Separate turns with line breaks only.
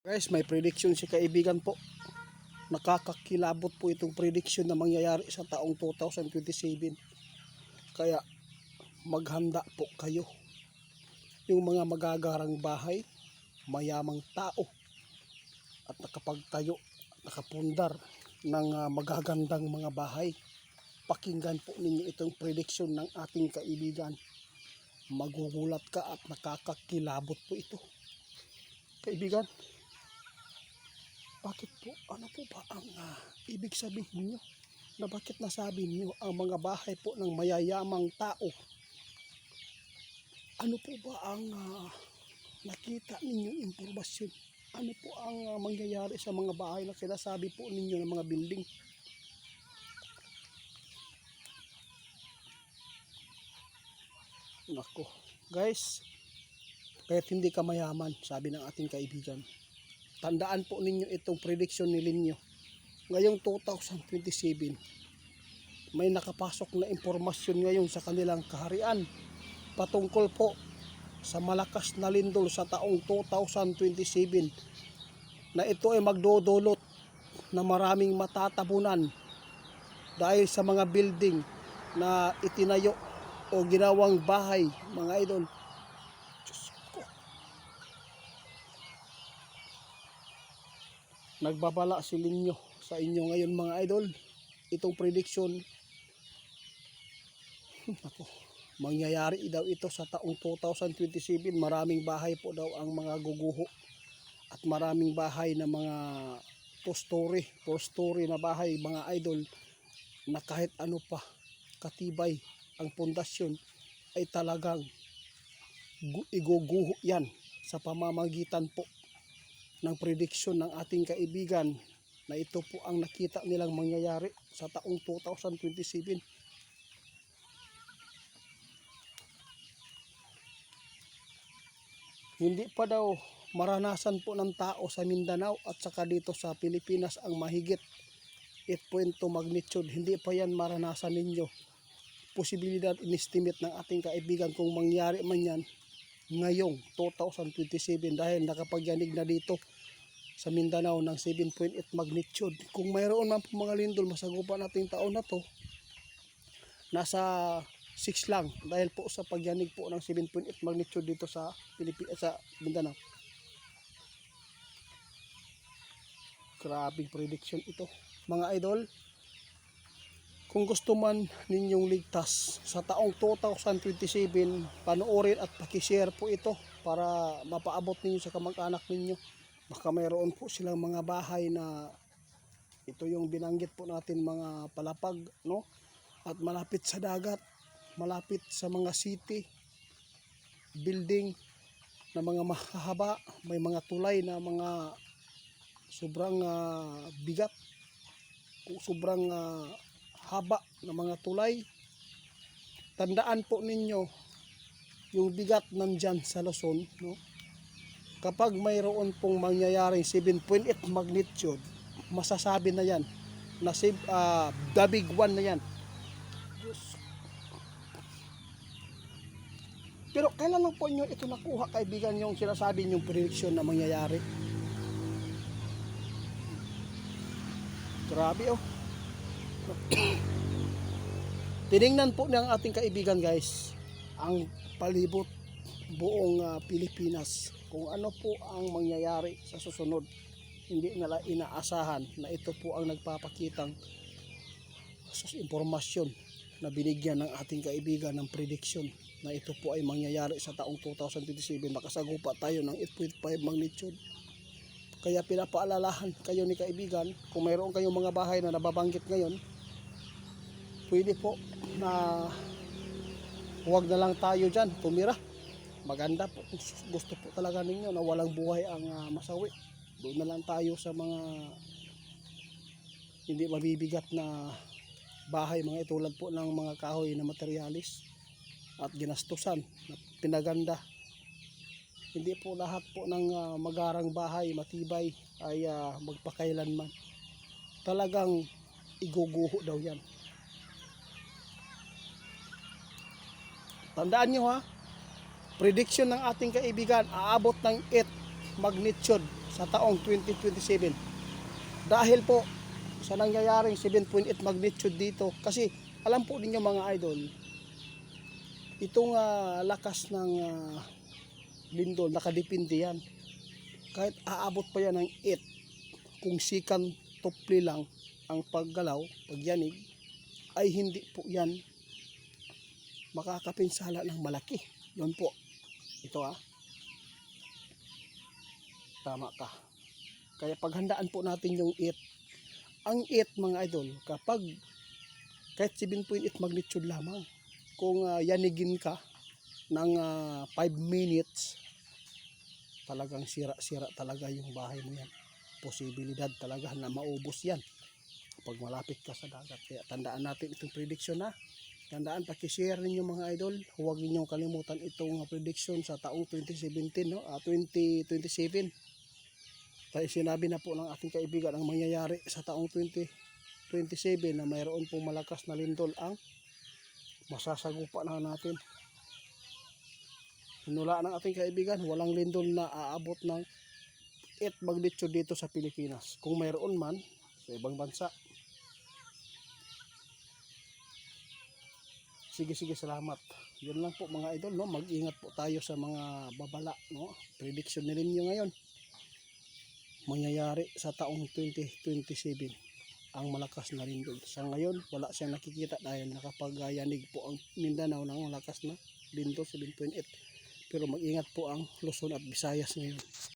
Guys, may prediction si kaibigan po. Nakakakilabot po itong prediction na mangyayari sa taong 2027. Kaya maghanda po kayo. Yung mga magagarang bahay, mayamang tao, at nakapagtayo, nakapundar ng magagandang mga bahay. Pakinggan po ninyo itong prediction ng ating kaibigan. Magugulat ka at nakakakilabot po ito. Kaibigan, bakit po, ano po ba ang ibig sabihin nyo? Na bakit nasabi niyo ang mga bahay po ng mayayamang tao? Ano po ba ang nakita ninyong impormasyon? Ano po ang mangyayari sa mga bahay na sinasabi po ninyo ng mga building? Nako, guys, kahit hindi ka mayaman, sabi ng ating kaibigan, tandaan po ninyo itong prediction ni Linyo. Ngayong 2027, may nakapasok na impormasyon ngayon sa kanilang kaharian patungkol po sa malakas na lindol sa taong 2027 na ito ay magdodulot na maraming matatabunan dahil sa mga building na itinayo o ginawang bahay, mga idol. Diyos ko. Nagbabala si Linyo sa inyo ngayon, mga idol. Itong prediction, ako, mangyayari daw ito sa taong 2027. Maraming bahay po daw ang mga guguho at maraming bahay na mga 4 story na bahay, mga idol, na kahit ano pa katibay ang pundasyon ay talagang iguguho yan sa pamamagitan po ng prediction ng ating kaibigan na ito po ang nakita nilang mangyayari sa taong 2027. Hindi pa daw maranasan po ng tao sa Mindanao at saka dito sa Pilipinas ang mahigit 8.2 magnitude. Hindi pa yan maranasan ninyo. Posibilidad inestimate ng ating kaibigan kung mangyari man yan ngayong 2027 dahil nakapagyanig na dito sa Mindanao ng 7.8 magnitude. Kung mayroon man po mga lindol masagupan nating taon na to, nasa 6 lang dahil po sa pagyanig po ng 7.8 magnitude dito sa sa Mindanao. Grabing prediction ito, mga idol. Kung gusto man ninyong ligtas sa taong 2027, panoorin at pakishare po ito para mapaabot ninyo sa kamag-anak ninyo. Baka mayroon po silang mga bahay na ito yung binanggit po natin, mga palapag, no? At malapit sa dagat, malapit sa mga city, building na mga mahahaba, may mga tulay na mga sobrang bigat, sobrang haba na mga tulay. Tandaan po ninyo yung bigat nandyan sa Luzon, no? Kapag mayroon pong mangyayaring 7.8 magnitude, masasabi na yan na the big one na yan. Pero kailan lang po nyo ito nakuha, kaibigan, yung sinasabi nyong prediction na mangyayari? Grabe, oh. Tiningnan po ng ating kaibigan, guys, ang palibot buong Pilipinas, kung ano po ang mangyayari sa susunod. Hindi nila inaasahan na ito po ang nagpapakitang impormasyon na binigyan ng ating kaibigan ng prediction na ito po ay mangyayari sa taong 2027. Makasagupa tayo ng 8.5 magnitude. Kaya pinapaalalahan kayo ni kaibigan, kung mayroon kayong mga bahay na nababanggit ngayon, pwede po na huwag na lang tayo dyan tumira. Maganda po, gusto po talaga ninyo na walang buhay ang masawi, doon na lang tayo sa mga hindi mabibigat na bahay, mga itulad po ng mga kahoy na materialis at ginastusan na pinaganda. Hindi po lahat po ng magarang bahay, matibay, ay magpakailanman. Talagang iguguho daw yan. Tandaan nyo, ha, prediction ng ating kaibigan, aabot ng 8 magnitude sa taong 2027. Dahil po sa nangyayaring 7.8 magnitude dito, kasi alam po ninyo mga idol, itong lakas ng lindol, nakadepende yan. Kahit aabot pa yan ng 8, kung sikan tupli lang ang paggalaw, pagyanig, ay hindi po yan makakapinsala ng malaki. Yun po. Ito tama ka. Kaya paghandaan po natin yung 8. Ang 8 mga idol, kapag kahit 7.8 magnitude lamang, kung yanigin ka ng 5 minutes, talagang sira-sira talaga yung bahay mo yan. Posibilidad talaga na maubos yan pag malapit ka sa dagat. Kaya tandaan natin itong prediction Tandaan, pakishare ninyo mga idol. Huwag ninyong kalimutan itong prediction sa taong 2017, 2027. Tayo sinabi na po ng ating kaibigan ang mangyayari sa taong 2027 na mayroon pong malakas na lindol ang masasagupa na natin. Hinula ng ating kaibigan, walang lindol na aabot ng 8 magnitude dito sa Pilipinas. Kung mayroon man sa ibang bansa. Sige, salamat. Yun lang po mga idol, mag-ingat po tayo sa mga babala, Prediction nila ninyo ngayon. Mangyayari sa taong 2027 ang malakas na lindol. Sa ngayon, wala siyang nakikita dahil nakapagyanig po ang Mindanao ng malakas na lindol 7.8. Pero mag-ingat po ang Luzon at Visayas ngayon.